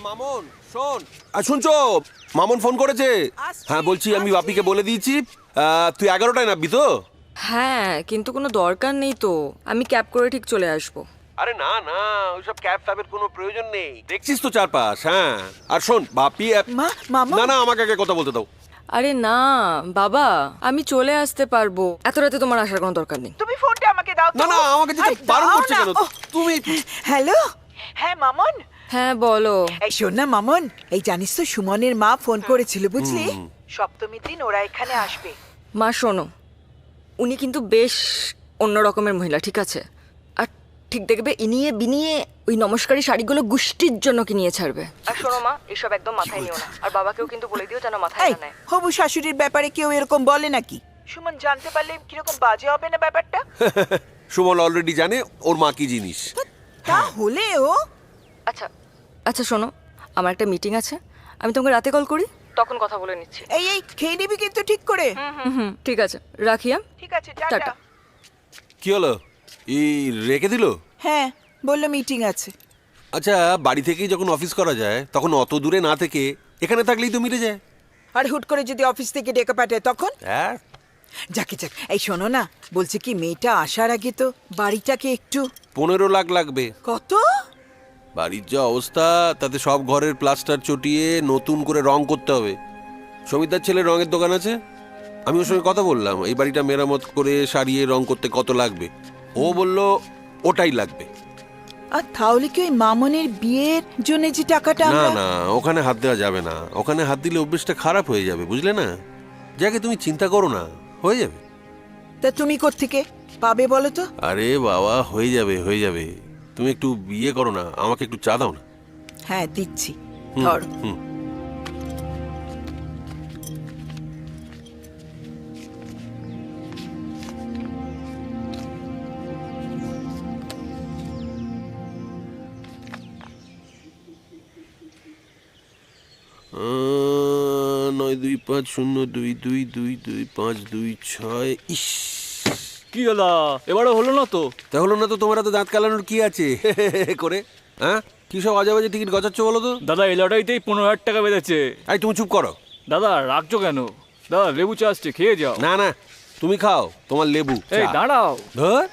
হ্যাঁ মামুন শোন, শুনছো? মামুন ফোন করেছে। হ্যাঁ বলছি আমি বাপিকে বলে দিয়েছি, তুই 11টায় নামবি তো? হ্যাঁ, কিন্তু কোনো দরকার নেই তো, আমি ক্যাব করে ঠিক চলে আসবো। আরে না না, ওইসব ক্যাব ফ্যাবের কোনো প্রয়োজন নেই, দেখছিস তো চারপাশ। হ্যাঁ আর শোন বাপি মামুন। না না, আমাকে আগে কথা বলতে দাও। আরে না বাবা, আমি চলে আসতে পারবো, এত রাতে তোমার আসার কোনো দরকার নেই। তুমি ফোনটা আমাকে দাও তো। না না, আমাকে যেতে বারণ করছে কেন তুমি? হ্যালো, হ্যাঁ মামুন। হ্যাঁ বলো। এই শোন না মামুন, এই জানিস তো সুমনের মা ফোন করেছিল বুঝলি, সপ্তমীর দিন ওরা এখানে আসবে। মা শোনো, উনি কিন্তু বেশ অন্য রকমের মহিলা, ঠিক আছে? আর ঠিক দেখবে ইনিয়ে বিনিয়ে ওই নমস্কারী শাড়িগুলো গুষ্টির জন্য কিনিয়ে ছাড়বে। আর শোনো মা, এসব একদম মাথায় নিও না, আর বাবাকেও কিন্তু বলে দিও যেন মাথায় এই না নেয়। হবু শাশুড়ির ব্যাপারে কেউ এরকম বলে নাকি? সুমন জানতে পারলে কিরকম বাজে হবে না ব্যাপারটা? সুমন অলরেডি জানে ওর মা কি জিনিস। তাহলেও আচ্ছা আচ্ছা শোনো, আমার একটা মিটিং আছে, আমি তোমাকে রাতে কল করি, তখন কথা বলে নিচ্ছি। এই এই খেয়ে নিবি কিন্তু ঠিক করে। হুম ঠিক আছে, রাখি। ঠিক আছে টাটা। টাটা। কি হলো, এই রেখে দিল? হ্যাঁ বললো মিটিং আছে। আচ্ছা বাড়ি থেকেই যখন অফিস করা যায় তখন অত দূরে না থেকে এখানে থাকলেই তো মিটে যায়। আর হুট করে যদি অফিস থেকে ডেকে পাঠায় তখন? হ্যাঁ যাকে যাক, এই শোনো না, বলছে কি মেয়েটা আসার আগে তো বাড়িটাকে একটু 15 লাখ লাগবে। কত? বাড়ির যা অবস্থা তাতে সব ঘরের প্লাস্টার চটিয়ে নতুন করে রং করতে হবে। সমিতার ছেলে রঙের দোকান আছে, আমি ওর সঙ্গে কথা বললাম এই বাড়িটা মেরামত করে সারিয়ে রং করতে কত লাগবে। ও বলল ওটাই লাগবে। আর তাহলে কি ওই মামনের বিয়ের জন্য যে টাকাটা না আমরা... না, ওখানে হাত দেওয়া যাবে না, ওখানে হাত দিলে অভ্যেসটা খারাপ হয়ে যাবে, বুঝলে না? যাকে তুমি চিন্তা করো না, হয়ে যাবে। তা তুমি কোত্থেকে পাবে বলো তো? আরে বাবা হয়ে যাবে হয়ে যাবে, তুমি একটু বিয়ে করো না, আমাকে একটু চা দাও না। হ্যাঁ দিচ্ছি, হুম, ধর। হুম। নয় 2-5-0-2-2-2-2-5-2-6। ইস কি হলো, এবারও হলো না তো? তা হলো না তো, তোমার তো দাঁত কালানোর কি আছে করে? হ্যাঁ কি সব আজে বাজে টিকিট গচাচ্ছ বলো তো? দাদা এই লটারিতেই 15,000 টাকা বেঁধেছে। এই তুমি চুপ করো। দাদা রাখছো কেন? দাদা লেবু চা আসছে, খেয়ে যাও। না না, তুমি খাও তোমার লেবু এই চা। দাঁড়াও। ধর,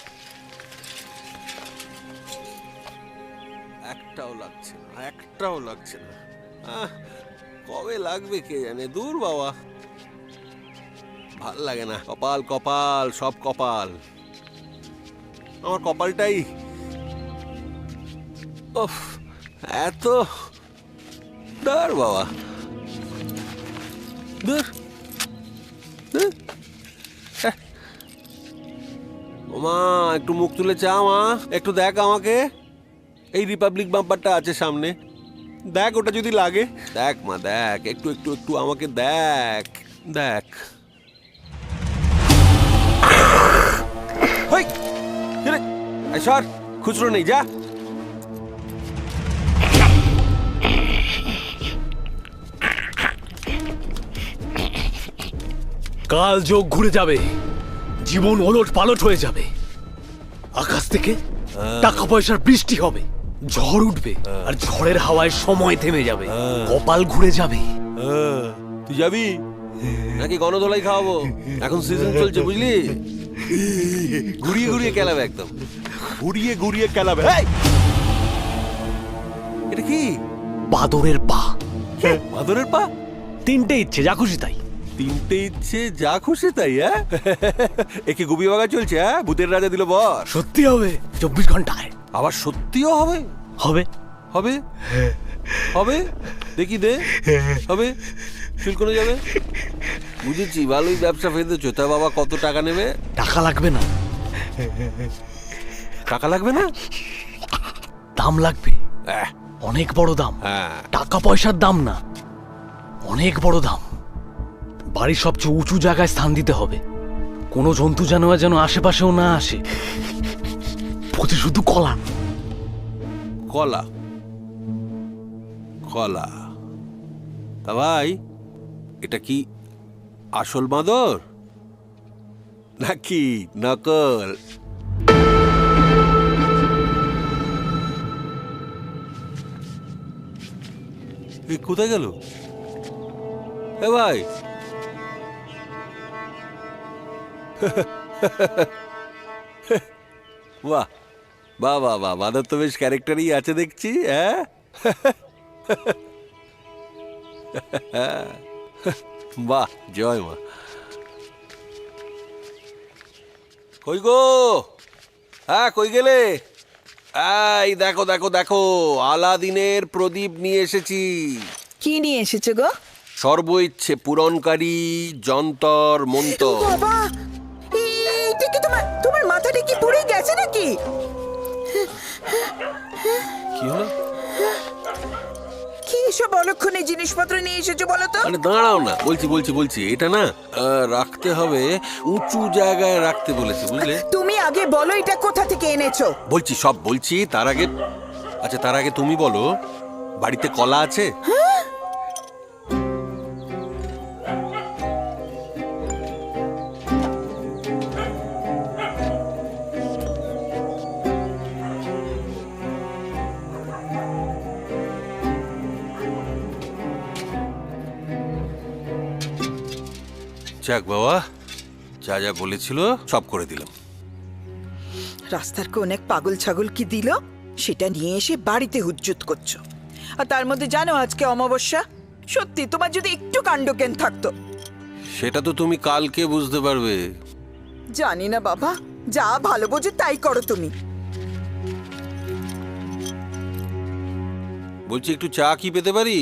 একটাও লাগছে না, একটাও লাগছে না। কবে লাগবে কে জানে, দূর বাবা, ভাল লাগে না। কপাল কপাল সব কপাল, আমার কপালটাই উফ, এত দূর বাবা, দূর দূর। ওমা একটু মুখ তুলে চা মা, একটু দেখ আমাকে, এই রিপাবলিক বাম্পারটা আছে সামনে, দেখ ওটা যদি লাগে। দেখ মা দেখ, একটু একটু একটু আমাকে দেখ দেখ। হেই, রে, এই সর, খুচরো নেই, যা। কাল যোগ ঘুরে যাবে, জীবন ওলট পালট হয়ে যাবে, আকাশ থেকে টাকা পয়সার বৃষ্টি হবে, ঝড় উঠবে, আর ঝড়ের হাওয়ায় সময় থেমে যাবে, কপাল ঘুরে যাবে। তুই যাবি নাকি গণধোলাই খাওয়াবো? এখন সিজন চলছে বুঝলি, ঘুরিয়ে ঘুরিয়ে খেলাবে, একদম ঘুরিয়ে ঘুরিয়ে খেলাবে। হেই! এটা কি? বাদরের পা। বাদরের পা? 3টে ইচ্ছে, যা খুশি তাই। 3টে ইচ্ছে যা খুশি তাই? হ্যাঁ একে গুবি বাগা চলছে? হ্যাঁ ভূতের রাজা দিল বর। সত্যি হবে 24 ঘন্টায়। আবার সত্যিও হবে? হবে হবে হবে, দেখি দে, হবে, শুল্কনো যাবে। বুঝেছি, ভালোই ব্যবসা ফেঁদেছো। তা বাবা কত টাকা নেবে? টাকা লাগবে না, টাকা লাগবে না, দাম লাগবে, অনেক বড় দাম। হ্যাঁ টাকা পয়সার দাম না, অনেক বড় দাম। বাড়ির সবচেয়ে উঁচু জায়গায় স্থান দিতে হবে, কোনো জন্তু জানোয়ার যেন আশেপাশেও না আসে, প্রতি শুধু কলা। কলা কলা? তা ভাই এটা কি আসল বাঁদর নাকি নকল? কোথায় গেল? এ ভাই, বাহ বাহ বাহ বাহ, বাঁদর তো বেশ ক্যারেক্টারই আছে দেখছি। হ্যাঁ, বাহ, জয় মা। কই গো? হ্যাঁ, কই গেলে? এই দেখো দেখো দেখো, আলাদিনের প্রদীপ নিয়ে এসেছি। কি নিয়ে এসেছো গো? সর্ব ইচ্ছে পূরণকারী যন্তর মন্তর। বাবা, এইটা কি তোমার মাথাটা কি পুড়ে গেছে নাকি? কি হলো? কি সব অলক্ষণে জিনিসপত্র নিয়ে এসেছো বলো তো? আরে দাঁড়াও না, বলছি এটা না রাখতে হবে, উঁচু জায়গায় রাখতে বলেছে, বুঝলে? তুমি আগে বলো এটা কোথা থেকে এনেছো? বলছি, সব বলছি, তার আগে, আচ্ছা তার আগে তুমি বলো, বাড়িতে কলা আছে? যাক বাবা, যা যা বলেছিল সব করে দিলাম। রাস্তার কোন এক পাগল ছাগল কি দিল সেটা নিয়ে এসে বাড়িতে হুজ্জুত করছো। আর তার মধ্যে জানো আজকে অমাবস্যা। সত্যি তোমার যদি একটু কাণ্ডজ্ঞান থাকতো। সেটা তো তুমি কালকে বুঝতে পারবে। জানি না বাবা, যা ভালো বোঝো তাই করো তুমি। বলছি, একটু চা কি পেতে পারি?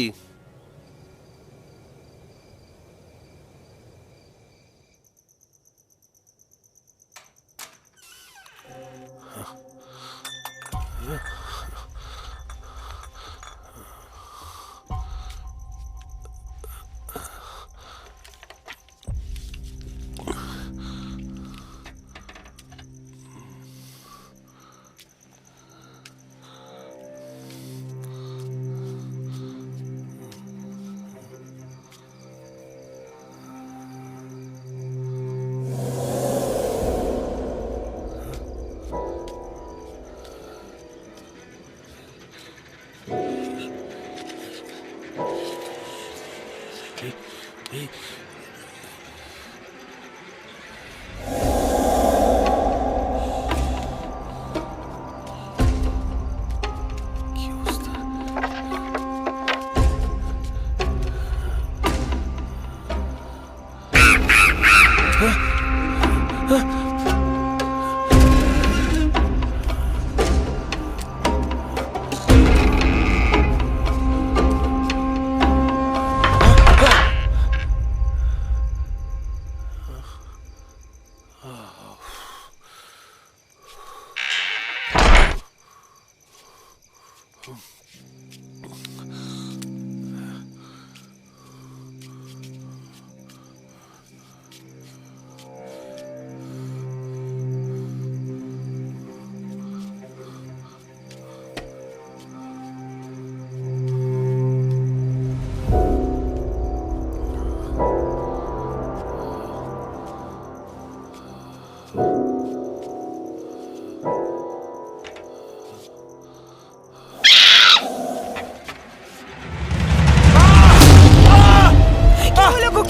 কি অবস্থা?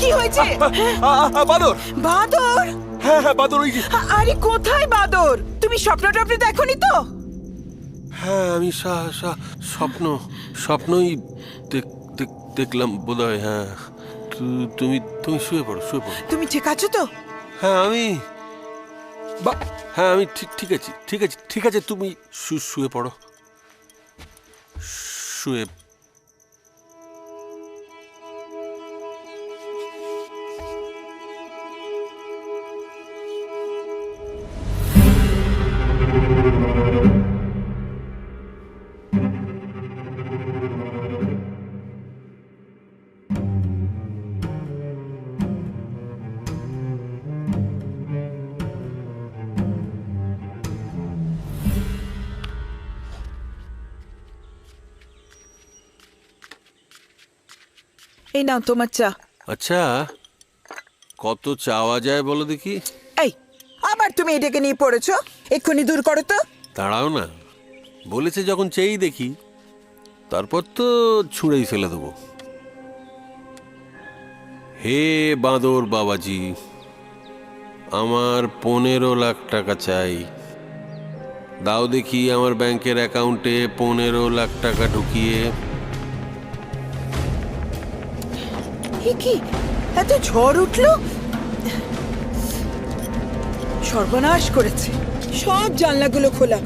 কি হয়েছে? বাদর! বাদর? হ্যাঁ হ্যাঁ, বাদর। ওই যে, আরে কোথায় বাদর? তুমি স্বপ্ন টপ্ন দেখোনি তো? হ্যাঁ আমি স্বপ্নই দেখলাম বোধহয়। হ্যাঁ, তুমি তুমি শুয়ে পড়ো। তুমি ঠিক আছো তো? হ্যাঁ হ্যাঁ আমি ঠিক আছে, তুমি শুয়ে পড়ো। শুয়ে এই নাও তোমার চা। আচ্ছা, কত চাওয়া যায় বলো দেখি? এই আবার তুমি এটাকে নিয়ে পড়েছো? এক্ষুনি দূর করো তো। দাঁড়াও না, বলেছে যখন চেয়েই দেখি, তারপর তো ছুঁড়েই ফেলে দেবো। হে বাঁদর বাবাজি, আমার 15 লাখ টাকা চাই। দাও দেখি আমার ব্যাংকের অ্যাকাউন্টে 15 লাখ টাকা ঢুকিয়ে। এ কি এত ঝড় উঠলো? সর্বনাশ করেছে, সব জানলাগুলো খোলা।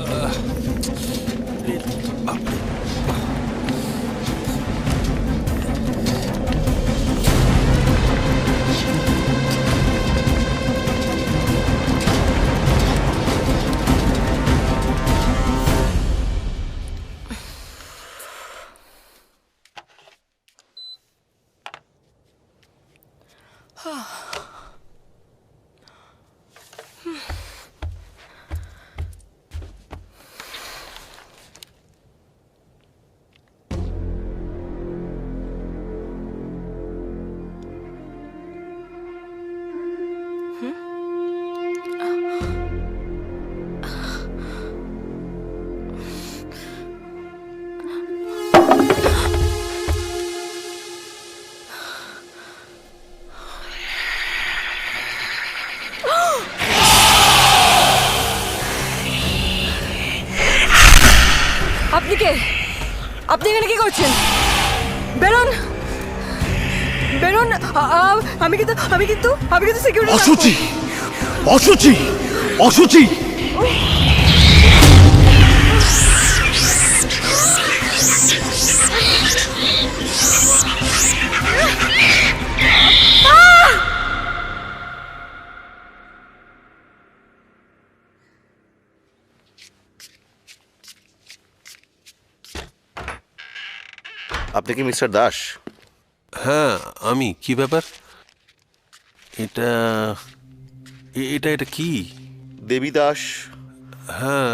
আপনি কে? আপনি এখানে কি করছেন? বেরোন, বেরোন। আমি কিন্তু সিকিউরিটি। অসুচি, অসুচি, অসুচি। আপনি কি মিস্টার দাস? হ্যাঁ আমি। কি ব্যাপার? এটা এটা এটা কি? দেবী দাস। হ্যাঁ,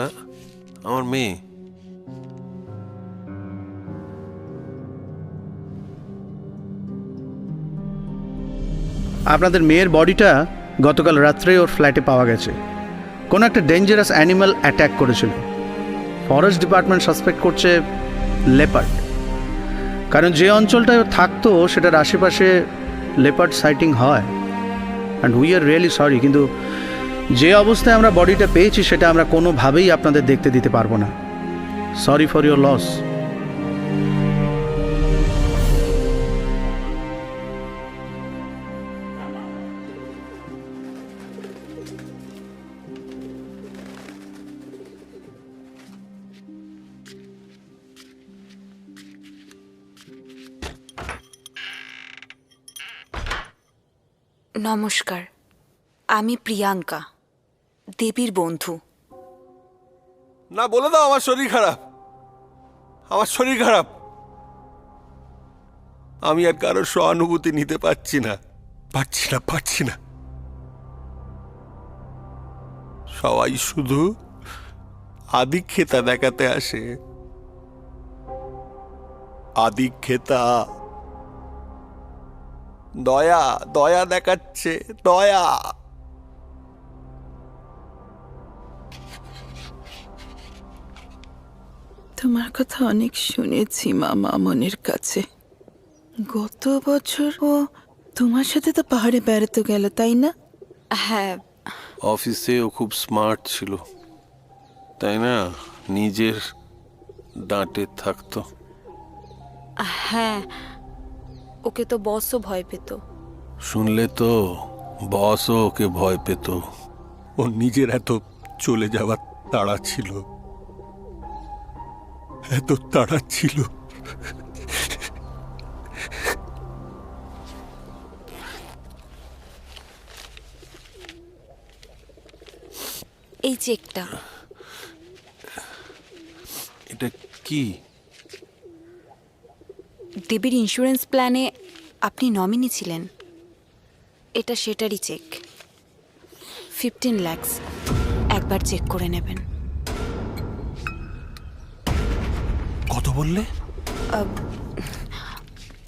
আমার মেয়ে। আপনাদের মেয়ের বডিটা গতকাল রাত্রে ওর ফ্ল্যাটে পাওয়া গেছে। কোনো একটা ডেঞ্জারাস অ্যানিমাল অ্যাট্যাক করেছিল। ফরেস্ট ডিপার্টমেন্ট সাসপেক্ট করছে লেপার্ড, কারণ যে অঞ্চলটায় ও থাকতো সেটার আশেপাশে লেপার্ড সাইটিং হয়। And we are really sorry, কিন্তু যে অবস্থায় আমরা বডিটা পেয়েছি সেটা আমরা কোনোভাবেই আপনাদের দেখতে দিতে পারবো না। Sorry for your loss. নমস্কার, আমি প্রিয়াঙ্কা, দেবীর বন্ধু। না, বলে দাও আমার শরীর খারাপ, আমার শরীর খারাপ। আমি আর কারোর সহানুভূতি নিতে পারছি না, পারছি না। সবাই শুধু আদিক্ষেতা দেখাতে আসে, আদিক্ষেতা। দয়া দয়া দেখাচ্ছে, দয়া। তোমার কথা অনেক শুনেছি মামা মনের কাছে। গত বছর ও তোমার সাথে তো পাহাড়ে বেড়াতে গেল, তাই না? হ্যাঁ, অফিসে ও খুব স্মার্ট ছিল, তাই না? নিজের দাঁটে থাকতো। হ্যাঁ, ওকে তো বসও ভয় পেত। শুনলে তো, বসও ওকে ভয় পেত। ওর নিজের এত চলে যাওয়ার তাড়া ছিল, এত তাড়া ছিল। এই চেকটা। এটা কি? দেবীর ইন্স্যুরেন্স প্ল্যানে আপনি নমিনি ছিলেন। এটা সেটারই চেক, 15 লাখ। একবার চেক করে নেবেন। কত বললে?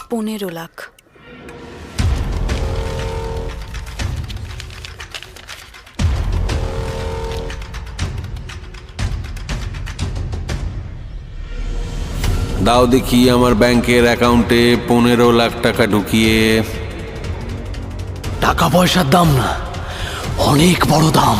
15 লাখ। দাও দেখি আমার ব্যাংকের অ্যাকাউন্টে 15 লাখ টাকা ঢুকিয়ে। টাকা পয়সার দাম না, অনেক বড় দাম।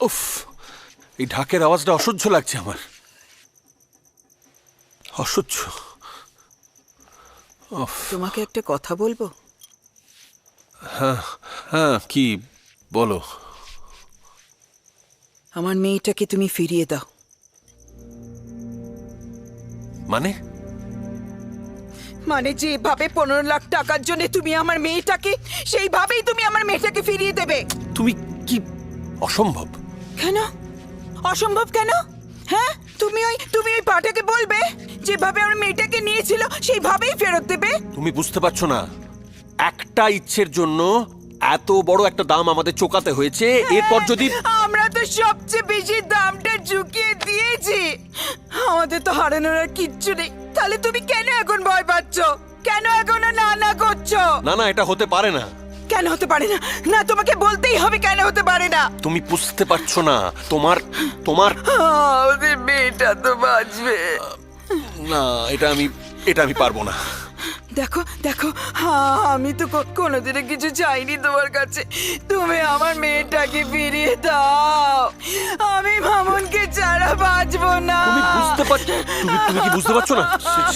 উফ, এই ঢাকের আওয়াজটা অসহ্য লাগছে আমার, অসহ্য। তোমাকে একটা কথা বলবো? হ্যাঁ, কি বলো? আমার মেয়েটাকে তুমি ফিরিয়ে দাও। মানে? মানে যেভাবে 15 লাখ টাকার জন্য তুমি আমার মেয়েটাকে, সেইভাবেই তুমি আমার মেয়েটাকে ফিরিয়ে দেবে। তুমি কি? অসম্ভব। কেন অসম্ভব কেন? হ্যাঁ, তুমি ওই পাটাকে বলবে যেভাবে আমার মেয়েটাকে নিয়েছিল সেইভাবেই ফেরত দেবে। তুমি বুঝতে পারছো না, একটা ইচ্ছের জন্য এত বড় একটা দাম আমাদের চোকাতে হয়েছে। এরপর যদি আমরা তো সবচেয়ে বেশি দামটা ঝুঁকিয়ে দিয়েছি, আমাদের তো হারানোর আর কিচ্ছু নেই। তাহলে তুমি কেন এখন ভয় পাচ্ছ? কেন এখনো না করছো? না, এটা হতে পারে না। কেন হতে পারে না? না, তোমাকে বলতেই হবে কেন হতে পারে না। তুমি বুঝতে পারছো না, তোমার আমাদের মেয়েটা তো বাঁচবে না। এটা আমি পারবো না। দেখো দেখো, আমি তো কোনোদিনও কিছু চাইনি তোমার কাছে। তুমি আমার মেয়েটাকে ফিরিয়ে দাও, আমি মামুনকে ছাড়া বাঁচবো না। তুমি বুঝতে পারছো? তুমি কি বুঝতে পারছো না?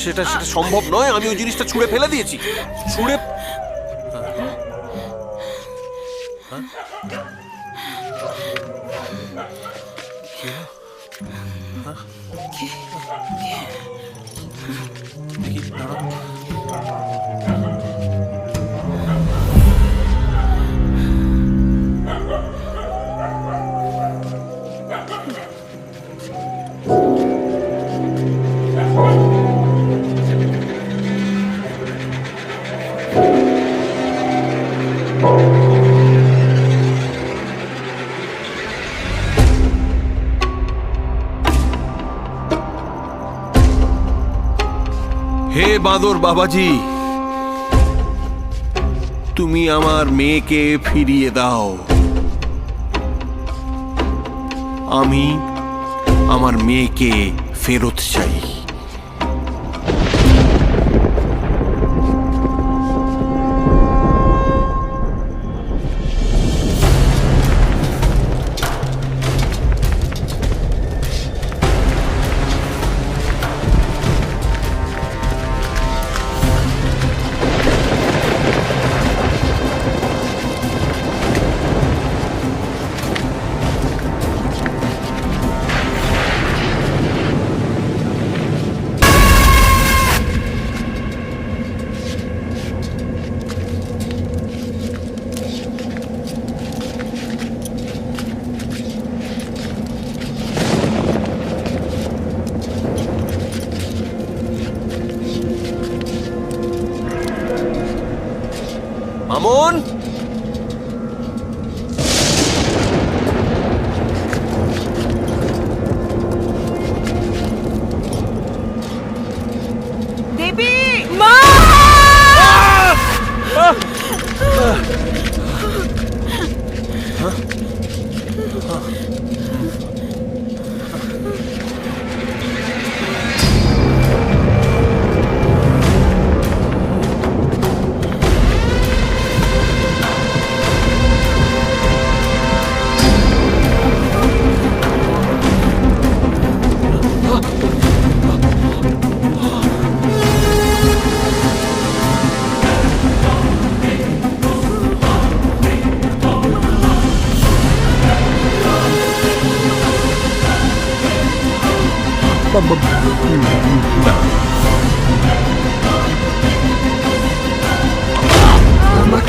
সেটা সম্ভব নয়। আমি ওই জিনিসটা ছুঁড়ে ফেলে দিয়েছি। ছুঁড়ে হে বাঁদর বাবাজি, তুমি আমার মেয়েকে ফিরিয়ে দাও। আমি আমার মেয়েকে ফেরত চাই। মামুন, দেবী মা,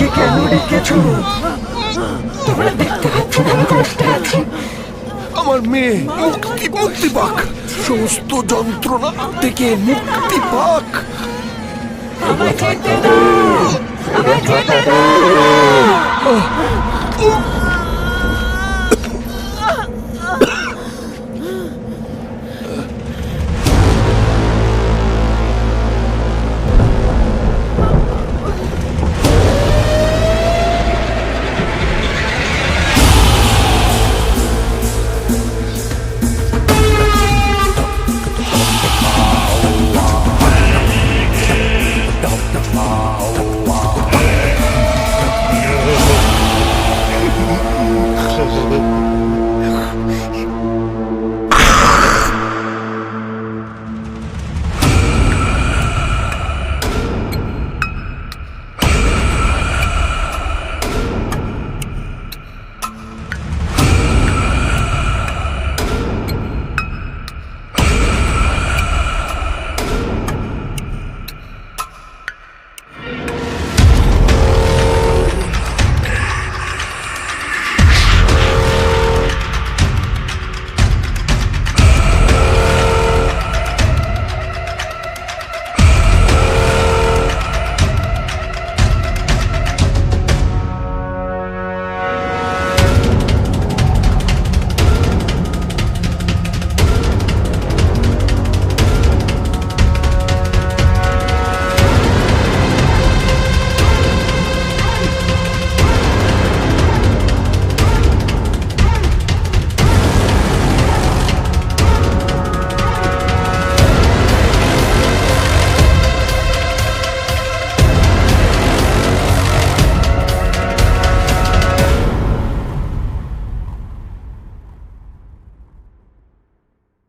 আমাকে কেন রেখেছো? তোমরা দেখতে পাচ্ছ না আমি কষ্টে আছি। আমার মেয়ে মুক্তি পাক, সমস্ত যন্ত্রণা থেকে মুক্তি পাক। আমায় যেতে দাও, আমায় যেতে দাও।